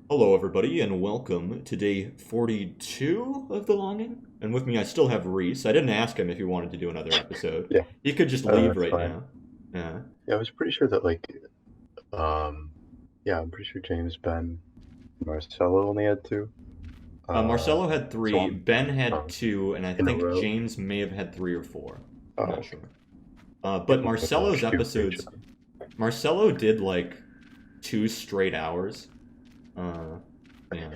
Hello, everybody, and welcome to day 42 of The Longing. And with me, I still have Reece. I didn't ask him if he wanted to do another episode. Yeah, He could just leave that's right fine. now. Yeah. Yeah, I was pretty sure that um, yeah, I'm pretty sure James, Ben, Marcello only had two. Uh, Marcelo had so three, I'm Ben had um, two, and I in a think row. James may have had three or four. I'm Oh, not okay. sure. Yeah, But we can Marcelo's shoot for each episodes, of them. Marcelo did like 2 straight hours. Uh, yeah.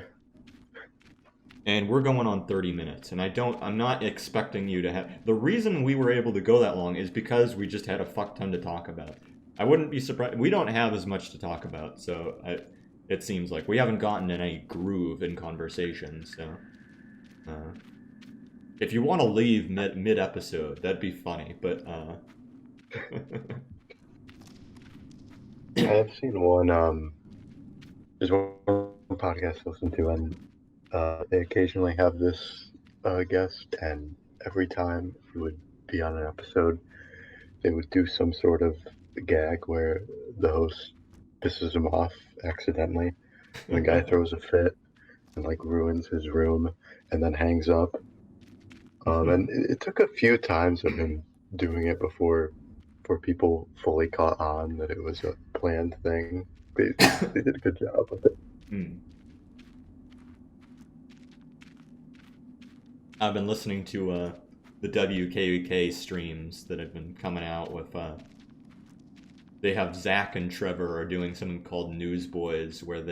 And we're going on 30 minutes, and I'm not expecting you to have. The reason we were able to go that long is because we just had a fuck ton to talk about. I wouldn't be surprised. We don't have as much to talk about, it seems like we haven't gotten in any groove in conversation. So uh, if you want to leave mid episode, that'd be funny. But I have seen one. There's one podcast I listen to, and they occasionally have this guest, and every time he would be on an episode, they would do some sort of gag where the host pisses him off accidentally, and the guy throws a fit and like ruins his room and then hangs up. And it took a few times of him doing it before people fully caught on that it was a planned thing. They did a good job with it. Hmm. I've been listening to the WKUK streams that have been coming out with they have Zach and Trevor are doing something called Newsboys, where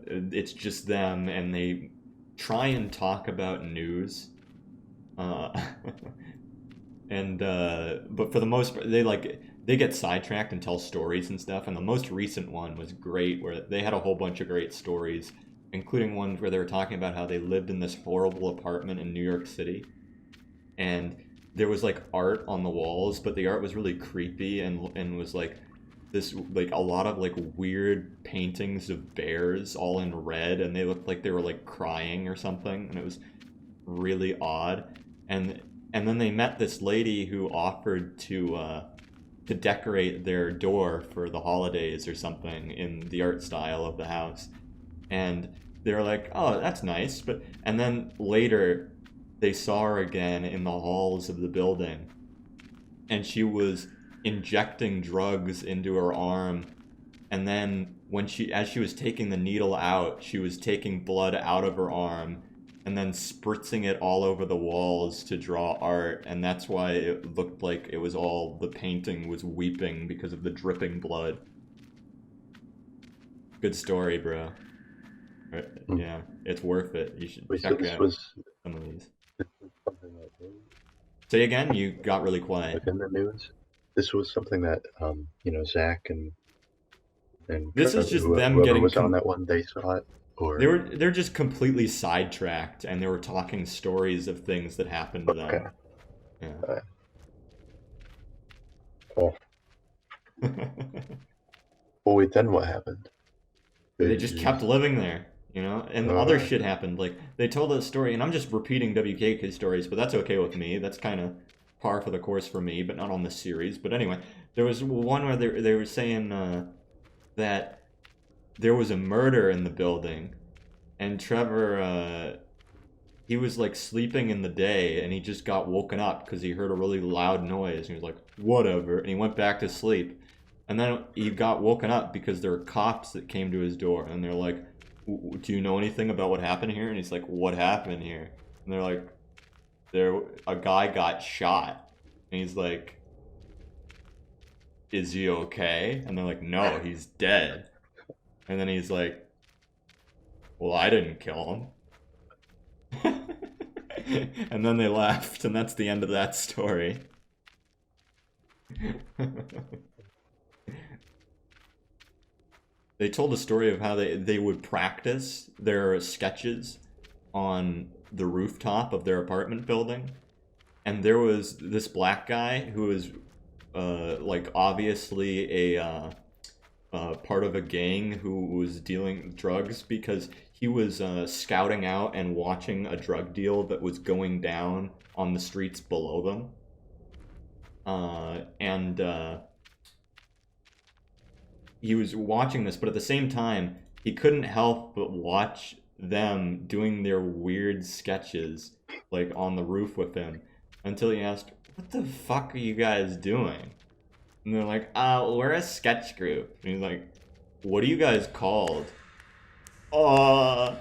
it's just them and they try and talk about news, uh, and but for the most part, they get sidetracked and tell stories and stuff. And the most recent one was great, where they had a whole bunch of great stories, including one where they were talking about how they lived in this horrible apartment in New York City, and there was like art on the walls, but the art was really creepy and was like this like a lot of like weird paintings of bears all in red, and they looked like they were like crying or something, and it was really odd. And and then they met this lady who offered to decorate their door for the holidays or something in the art style of the house, and they were like, "Oh, that's nice." But and then later, they saw her again in the halls of the building, and she was injecting drugs into her arm. And then as she was taking the needle out, she was taking blood out of her arm, and then spritzing it all over the walls to draw art. And that's why it looked like it was all the painting was weeping because of the dripping blood. Good story, bro. Mm. Yeah, it's worth it. You should Wait, so check this out was some of these. something that was Say again, you got really quiet. like in the news. This was something that Zach and This is Trevor, just them whoever was on that one, they saw it, or they're just completely sidetracked, and they were talking stories of things that happened to okay. them. Yeah. Uh, oh, well, wait, then what happened? They They just kept just living there, you know? And other uh, shit happened. Like they told a story, and I'm just repeating WKK stories, but that's okay with me. That's kind of par for the course for me, but not on this series. But anyway, there was one where they were saying that there was a murder in the building, and Trevor he was like sleeping in the day, and he just got woken up because he heard a really loud noise, and he was like, whatever, and he went back to sleep. And then he got woken up because there were cops that came to his door, and they're like, do you know anything about what happened here? And he's like, what happened here? And they're like, there a guy got shot. And he's like, is he okay? And they're like, no, he's dead. And then he's like, well, I didn't kill him. And then they left, and that's the end of that story. They told a story of how they would practice their sketches on the rooftop of their apartment building. And there was this black guy who was like obviously part of a gang who was dealing drugs, because he was scouting out and watching a drug deal that was going down on the streets below them. And he was watching this, but at the same time, he couldn't help but watch them doing their weird sketches, like on the roof with him, until he asked, "What the fuck are you guys doing?" And they're like, we're a sketch group." And he's like, "What are you guys called?" Uh,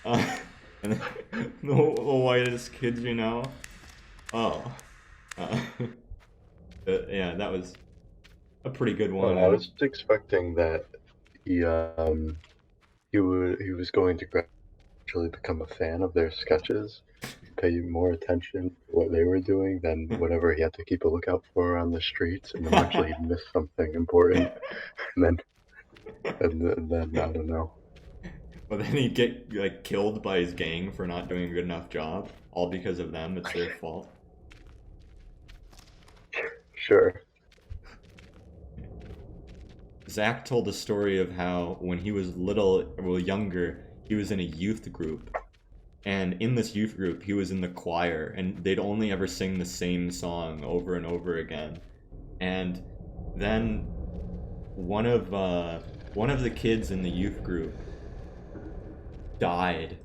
and the whitest kids you know. Oh, uh, yeah, that was a pretty good one. I was expecting that he he was going to gradually become a fan of their sketches, pay more attention to what they were doing than whatever he had to keep a lookout for on the streets, and eventually he'd miss something important, and then I don't know. But then he'd get like killed by his gang for not doing a good enough job, all because of them. It's their fault. Sure. Zach told the story of how when he was younger, he was in a youth group. And in this youth group, he was in the choir, and they'd only ever sing the same song over and over again. And then one of the kids in the youth group died.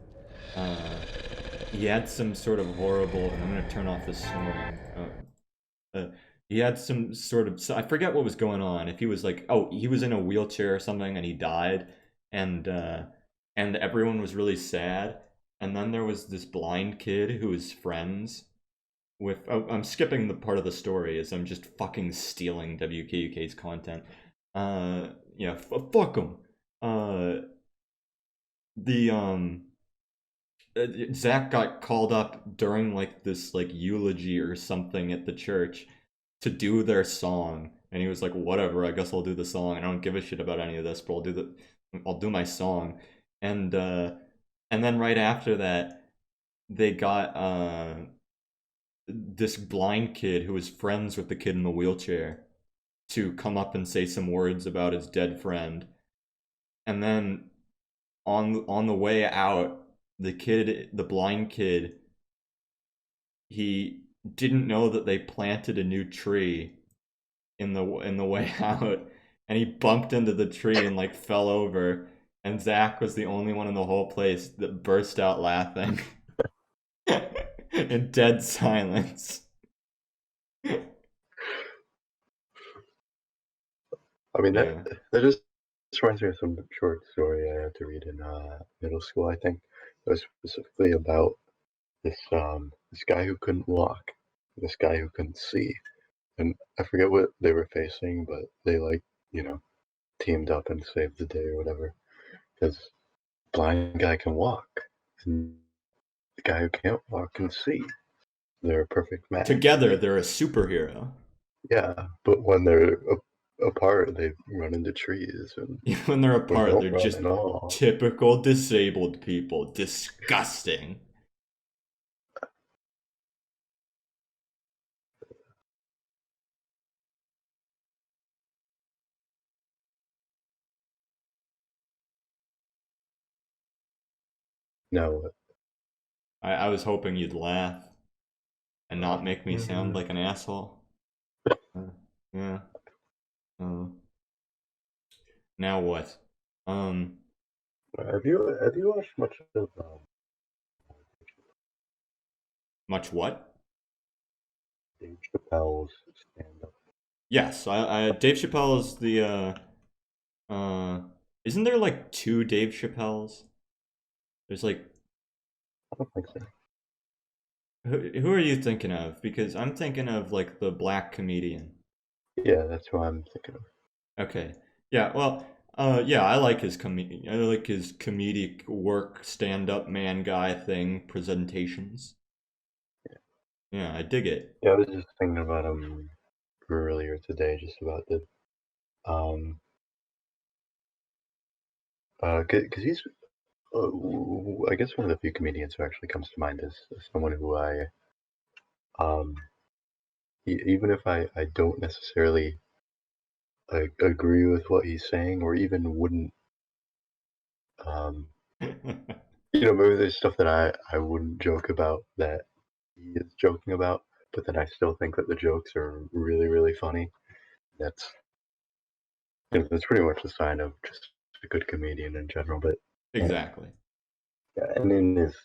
He had some sort of horrible. I'm gonna turn off the snoring. He had some sort of. I forget what was going on. If he was like, oh, he was in a wheelchair or something, and he died, and everyone was really sad. And then there was this blind kid who was friends with. Oh, I'm skipping the part of the story as I'm just fucking stealing WKUK's content. Yeah, fuck him. The Zach got called up during like this like eulogy or something at the church to do their song, and he was like, "Whatever, I guess I'll do the song. I don't give a shit about any of this, but I'll do my song." And then right after that, they got this blind kid who was friends with the kid in the wheelchair to come up and say some words about his dead friend, and then on the way out, the blind kid, he didn't know that they planted a new tree in the way out, and he bumped into the tree and like fell over, and Zach was the only one in the whole place that burst out laughing in dead silence. I mean Yeah. that just reminds me of some short story I had to read in middle school. I think it was specifically about this guy who couldn't walk, this guy who couldn't see, and I forget what they were facing, but they like teamed up and saved the day or whatever. Because blind guy can walk, and the guy who can't walk can see. They're a perfect match. Together, they're a superhero. Yeah, but when they're apart, they run into trees, and When they're or apart, don't they're run just at all. typical disabled people. Disgusting. No, I was hoping you'd laugh and not make me sound like an asshole. Yeah. Uh, now what? Um, have you watched much of much what? Dave Chappelle's stand up? Yes, Dave Chappelle is the isn't there like two Dave Chappelles? There's like I don't think so. who are you thinking of? Because I'm thinking of like the black comedian. Yeah, that's what I'm thinking of. Okay. Yeah, well, yeah, I like I like his comedic work, stand-up man guy thing, presentations. Yeah, I dig it. Yeah, I was just thinking about him earlier today, just about the um because he's I guess one of the few comedians who actually comes to mind is someone who I um even if I don't necessarily agree with what he's saying, or even wouldn't um maybe there's stuff that I wouldn't joke about that he is joking about, but then I still think that the jokes are really really funny. That's That's pretty much a sign of just a good comedian in general. But uh, Exactly. yeah, and in his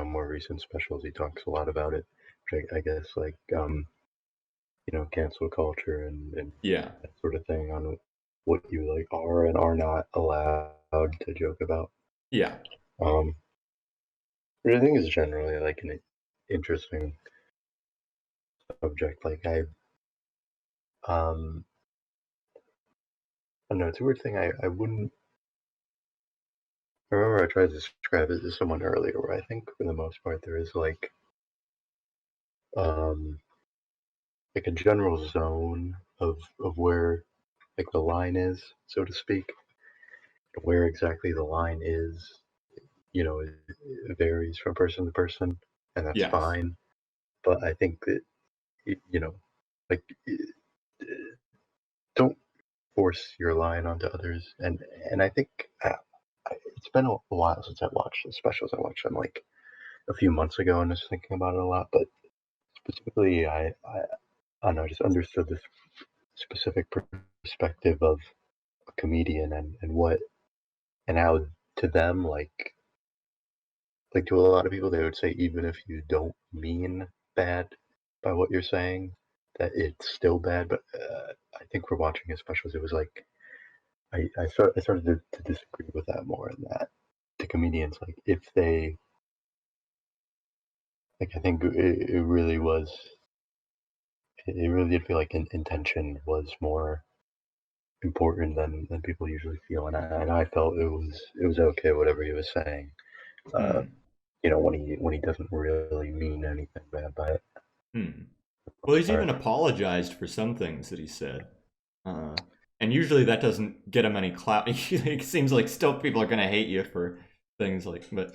more recent specials, he talks a lot about it, which I guess like cancel culture and Yeah. that sort of thing on what you like are and are not allowed to joke about. Yeah. Um, which I think is generally like an interesting subject. Like um, I don't know, it's a weird thing. I wouldn't. I remember I tried to describe it to someone earlier, where I think for the most part there is um like a general zone of where like the line is, so to speak. Where exactly the line is, it varies from person to person, and that's Yes. fine. But I think that like don't force your line onto others. And I think it's been a while since I watched the specials. I watched them like a few months ago and was thinking about it a lot. But specifically, I don't know, I just understood this specific perspective of a comedian and what and how to them like to a lot of people they would say even if you don't mean bad by what you're saying that it's still bad. But I think for watching his specials, it was like I started to disagree with that more, in that the comedians, like if they like I think it really was, it really did feel like intention was more important than people usually feel. And I felt it was okay whatever he was saying, uh, Hmm. when he doesn't really mean anything bad by it, Hmm. for the Well, most he's even part. apologized for some things that he said. Uh, and usually that doesn't get him any clout. It seems like still people are gonna hate you for things like, but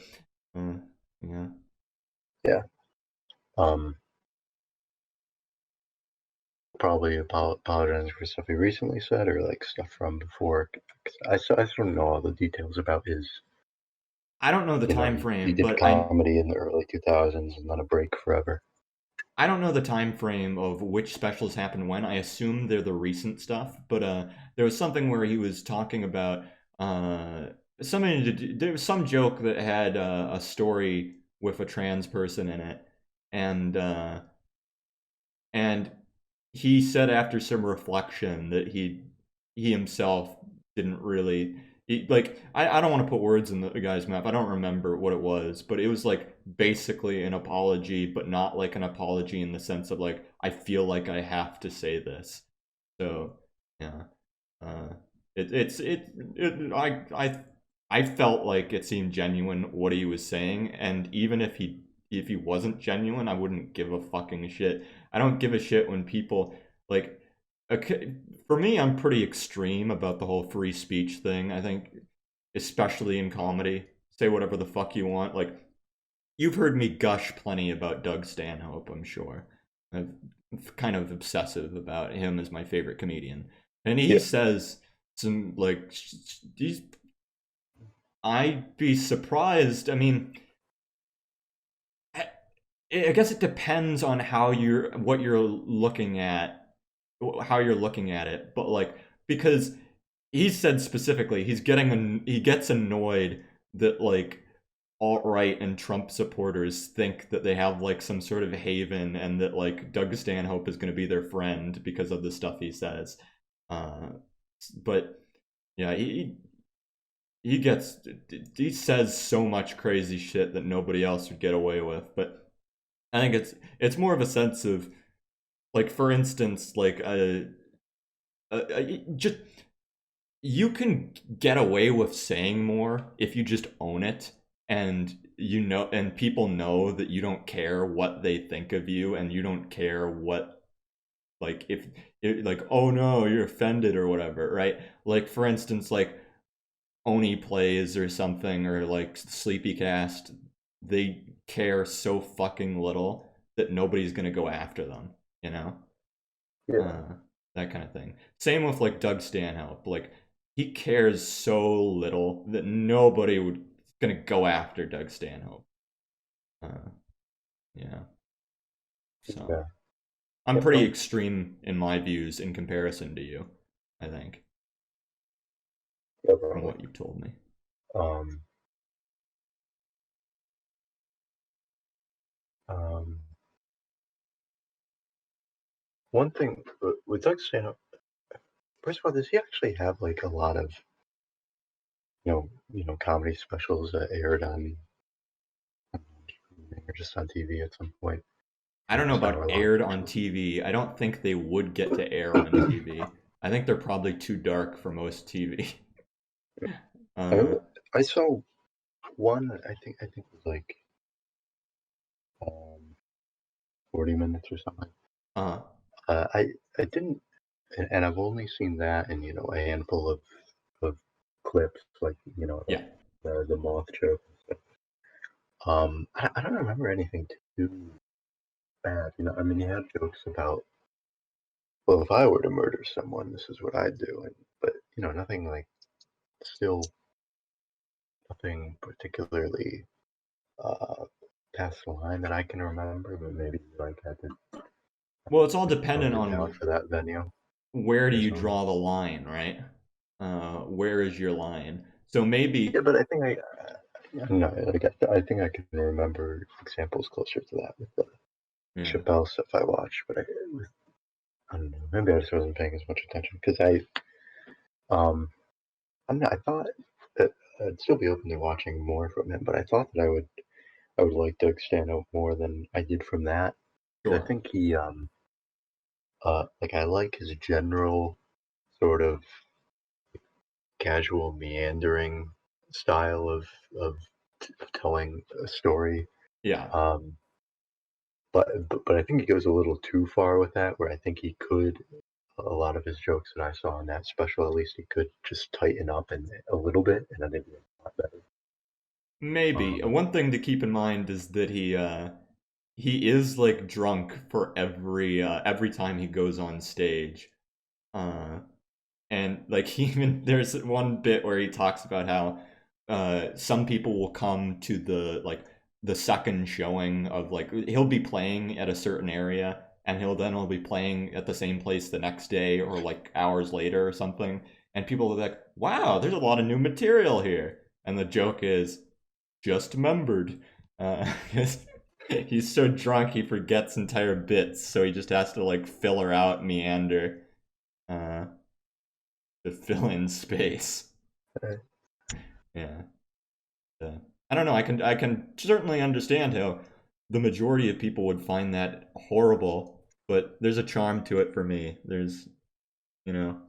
uh, yeah. Yeah. um Probably apologizing for stuff he recently said or like stuff from before. 'Cause I still don't know all the details about his. I don't know the time He frame, did but I comedy in the early 2000s and then a break forever. I don't know the time frame of which specials happened when. I assume they're the recent stuff, but there was something where he was talking about uh, something to do, there was some joke that had a story with a trans person in it, and and he said after some reflection that he himself didn't really like I don't want to put words in the guy's mouth. I don't remember what it was, but it was like basically an apology, but not like an apology in the sense of like I feel like I have to say this. So yeah, uh, it I felt like it seemed genuine what he was saying, and even if he wasn't genuine, I wouldn't give a fucking shit. I don't give a shit when people like. Okay, for me, I'm pretty extreme about the whole free speech thing. I think, especially in comedy, say whatever the fuck you want. Like you've heard me gush plenty about Doug Stanhope, I'm sure. I'm kind of obsessive about him as my favorite comedian. And he Yeah, says some like these I'd be surprised. I mean, I guess it depends on how you're what you're looking at, how you're looking at it. But like because he said specifically he gets annoyed that like alt right and Trump supporters think that they have like some sort of haven and that like Doug Stanhope is going to be their friend because of the stuff he says. Uh, but yeah, he gets he says so much crazy shit that nobody else would get away with. But I think it's more of a sense of like, for instance, like just you can get away with saying more if you just own it, and and people know that you don't care what they think of you, and you don't care what like if like, oh no, you're offended or whatever, right? Like for instance, like Oni plays or something, or like Sleepycast, they care so fucking little that nobody's gonna go after them, you know? yeah, Uh, that kind of thing. Same with like Doug Stanhope. Like he cares so little that nobody would gonna go after Doug Stanhope. Uh, yeah. So yeah. I'm Yeah, pretty extreme in my views in comparison to you, I think. Yeah, from probably. what you've told me. Um, um, one thing with Doug Stanhope, first of all, does he actually have like a lot of comedy specials that aired on or just on TV at some point? I don't know Just about hour-long aired on specials. TV. I don't think they would get to air on TV. I think they're probably too dark for most TV. I Uh, I saw one. I think it was like 40 minutes or something. uh, I didn't, and I've only seen that in a handful of clips, like yeah. like the moth joke and stuff. I don't remember anything too bad. I mean, he had jokes about, well, if I were to murder someone, this is what I'd do, but nothing like, still nothing particularly uh, past the line that I can remember, but maybe like I could Well, it's all toned dependent it down on for that venue where do or you something. draw the line, right? Where is your line? So maybe, Yeah, but I think I don't know. Like I think I can remember examples closer to that with the yeah. Chappelle stuff I watched, but I don't know. Maybe I just wasn't paying as much attention because um I don't know. I thought that I'd still be open to watching more from him, but I thought that I would like Doug Stanhope more than I did from that. 'Cause I Sure. think he like I like his general sort of casual meandering style of telling a story. Yeah. Um, but I think he goes a little too far with that. Where I think he could, a lot of his jokes that I saw in that special, at least he could just tighten up a little bit, and then they'd be a lot better. Maybe. Um, One thing to keep in mind is that he is like drunk for every time he goes on stage. Uh, and like he even there's one bit where he talks about how some people will come to the second showing of like he'll be playing at a certain area and he'll be playing at the same place the next day or like hours later or something, and people will be like, wow, there's a lot of new material here, and the joke is just remembered, 'cause he's so drunk he forgets entire bits, so he just has to like fill her out, meander, uh, to fill in space. uh, Yeah. Uh, I don't know. I can certainly understand how the majority of people would find that horrible, but there's a charm to it for me. There's, you know,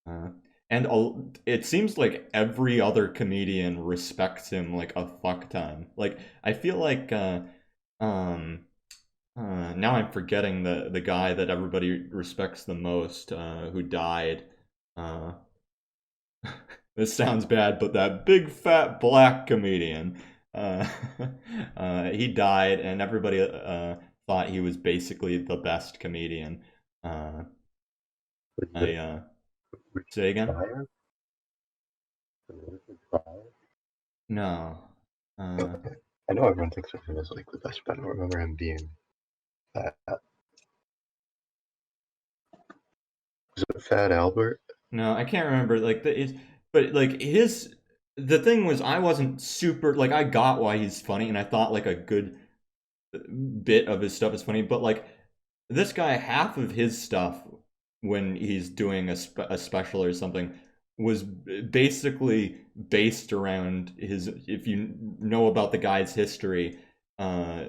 uh, and it seems like every other comedian respects him like a fuck ton. Like I feel like um now I'm forgetting the guy that everybody respects the most, who died. Uh, this sounds bad, but that big fat black comedian, uh, he died, and everybody thought he was basically the best comedian. Uh, was I it Richard say again? Pryor? Was it Richard Pryor? No. Uh, Okay. I know everyone thinks of him as like the best, but I don't remember him being that. Was it Fat Albert? no, I can't remember. But like his the thing was, I wasn't super like I got why he's funny, and I thought like a good bit of his stuff is funny, but like this guy, half of his stuff when he's doing a special or something was basically based around his. If you know about the guy's history, uh,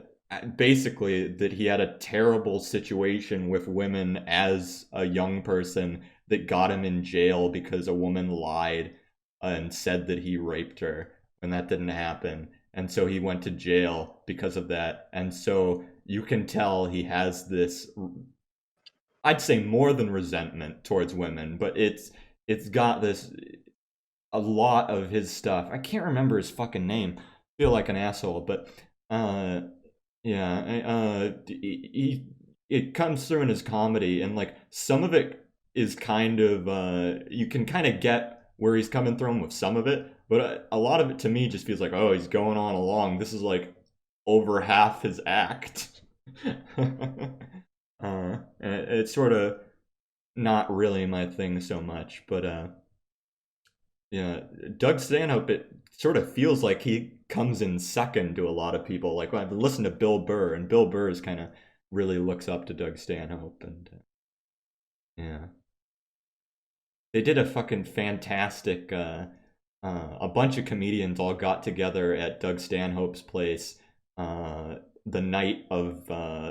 basically that he had a terrible situation with women as a young person that got him in jail because a woman lied and said that he raped her when that didn't happen, and so he went to jail because of that. And so you can tell he has this, I'd say, more than resentment towards women, but it's got this, a lot of his stuff. I can't remember his fucking name. I feel like an asshole, but uh yeah, it comes through in his comedy, and like some of it is kind of you can kind of get where he's coming from with some of it, but a lot of it to me just feels like, oh, he's going on along. This is like over half his act. It's sort of not really my thing so much, but Yeah, Doug Stanhope, it sort of feels like he comes in second to a lot of people. Like when I've listened to Bill Burr, and Bill Burr's kind of really looks up to Doug Stanhope, and yeah, they did a fucking fantastic. A bunch of comedians all got together at Doug Stanhope's place the night of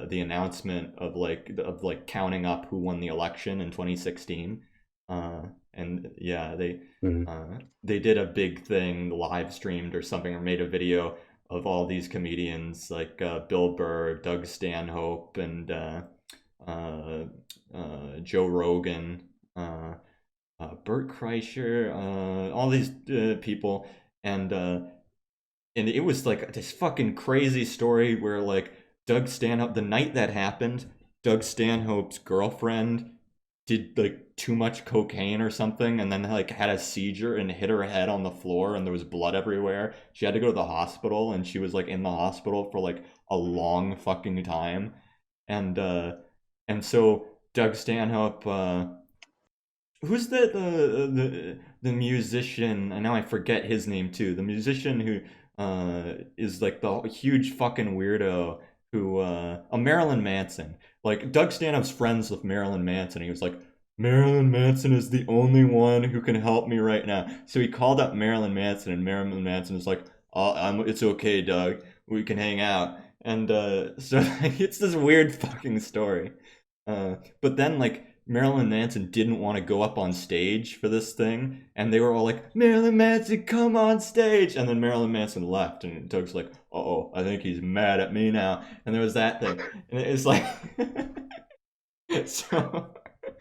the announcement of like counting up who won the election in 2016. And yeah, Mhm. they did a big thing, live streamed or something, or made a video of all these comedians like Bill Burr, Doug Stanhope, and uh, Joe Rogan. Bert Kreischer, all these people, and it was like this fucking crazy story where like Doug Stanhope, the night that happened, Doug Stanhope's girlfriend did like too much cocaine or something, and then like had a seizure and hit her head on the floor, and there was blood everywhere. She had to go to the hospital, and she was like in the hospital for like a long fucking time, and uh, and so Doug Stanhope. Who's the musician? I know I forget his name too. The musician who is like the huge fucking weirdo who Marilyn Manson. Like Doug Stanhope's friends with Marilyn Manson. He was like, Marilyn Manson is the only one who can help me right now. So he called up Marilyn Manson, and Marilyn Manson was like, it's okay, Doug. We can hang out. And so it's this weird fucking story. But then like Marilyn Manson didn't want to go up on stage for this thing, and they were all like, Marilyn Manson, come on stage. And then Marilyn Manson left, and Doug's like, oh, I think he's mad at me now. And there was that thing. And it's like, so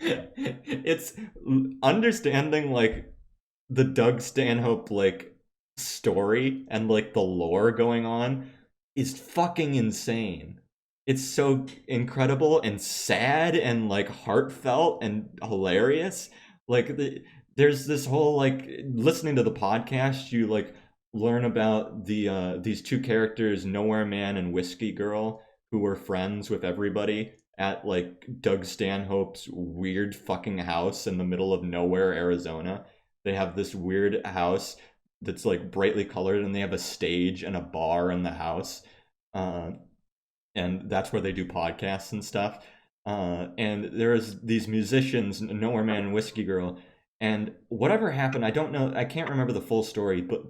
it's understanding like the Doug Stanhope like story and like the lore going on is fucking insane. It's so incredible and sad and like heartfelt and hilarious. Like there's this whole like listening to the podcast, you like learn about these two characters, Nowhere Man and Whiskey Girl, who were friends with everybody at like Doug Stanhope's weird fucking house in the middle of nowhere, Arizona. They have this weird house that's like brightly colored, and they have a stage and a bar in the house. Uh, and that's where they do podcasts and stuff. And there's these musicians, Nowhere Man and Whiskey Girl, and whatever happened, I don't know, I can't remember the full story, but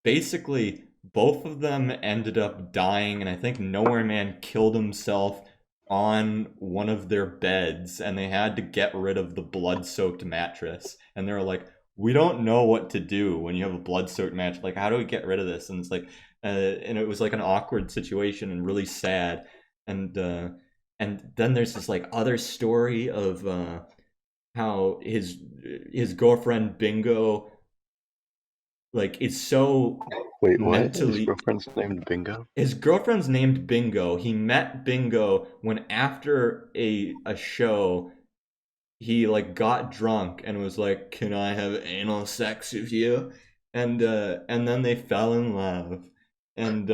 basically both of them ended up dying, and I think Nowhere Man killed himself on one of their beds, and they had to get rid of the blood-soaked mattress, and they were like, we don't know what to do when you have a blood-soaked mattress. Like, how do we get rid of this? And it's like, and it was like an awkward situation and really sad. And then there's this like other story of how his girlfriend Bingo like is so Wait, what? His mentally. girlfriend's named Bingo? His girlfriend's named Bingo. He met Bingo when after a show he like got drunk and was like, "Can I have anal sex with you?" And then they fell in love, and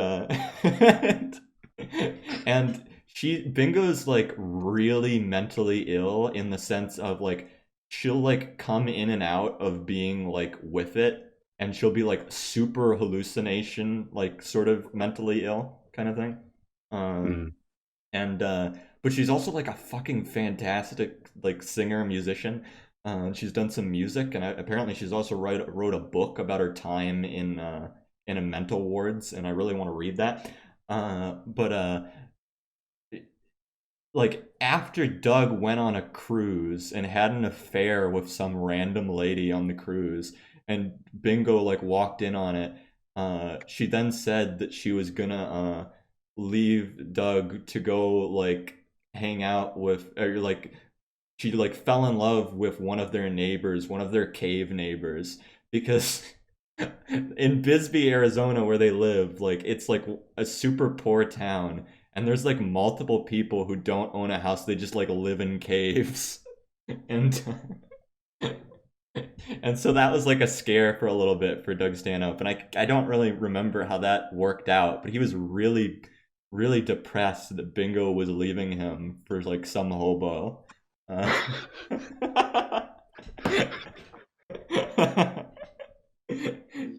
and she Bingo's like really mentally ill in the sense of like she'll like come in and out of being like with it, and she'll be like super hallucination, like sort of mentally ill kind of thing. Um, Mm. and But she's also like a fucking fantastic like singer musician. She's done some music, and apparently she's also wrote a book about her time in a mental wards, and I really want to read that. But like after Doug went on a cruise and had an affair with some random lady on the cruise, and Bingo like walked in on it, she then said that she was gonna leave Doug to go like hang out with, or like she like fell in love with one of their neighbors, one of their cave neighbors, because in Bisbee, Arizona, where they live, like it's like a super poor town, and there's like multiple people who don't own a house; they just like live in caves, and and so that was like a scare for a little bit for Doug Stanhope, and I don't really remember how that worked out, but he was really depressed that Bingo was leaving him for like some hobo. Uh,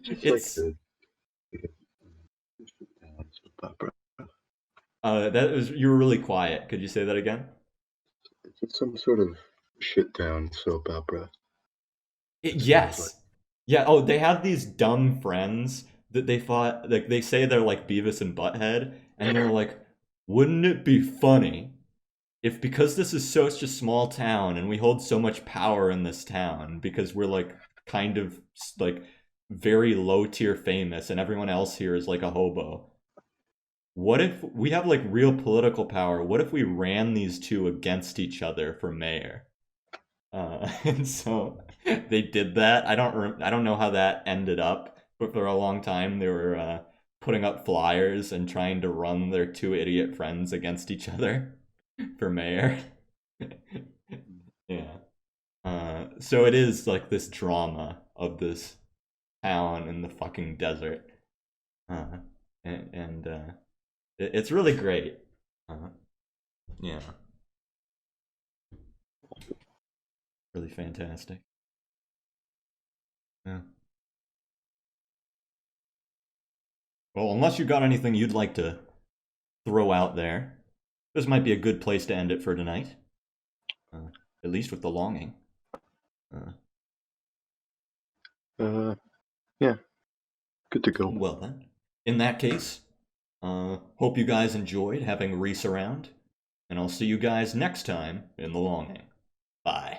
Just like It's the sit down, so Barbara. that was you were really quiet. Could you say that again? It's just some sort of shit down soap opera. It feels like. Yes. Yeah, oh, they have these dumb friends that they thought like they say they're like Beavis and Butthead, and they're like, wouldn't it be funny if because this is such a small town and we hold so much power in this town because we're like kind of like very low tier famous and everyone else here is like a hobo. What if we have like real political power? What if we ran these two against each other for mayor? And so they did that. I don't know how that ended up, but for a long time they were putting up flyers and trying to run their two idiot friends against each other for mayor. Yeah. So it is like this drama of this town in the fucking desert, uh, and it's really great. Uh, yeah, really fantastic. Yeah. Well, unless you got anything you'd like to throw out there, this might be a good place to end it for tonight. Uh, at least with the longing. Uh, Uh, yeah, good to go. well then, in that case, hope you guys enjoyed having Reese around, and I'll see you guys next time in the longing. Bye.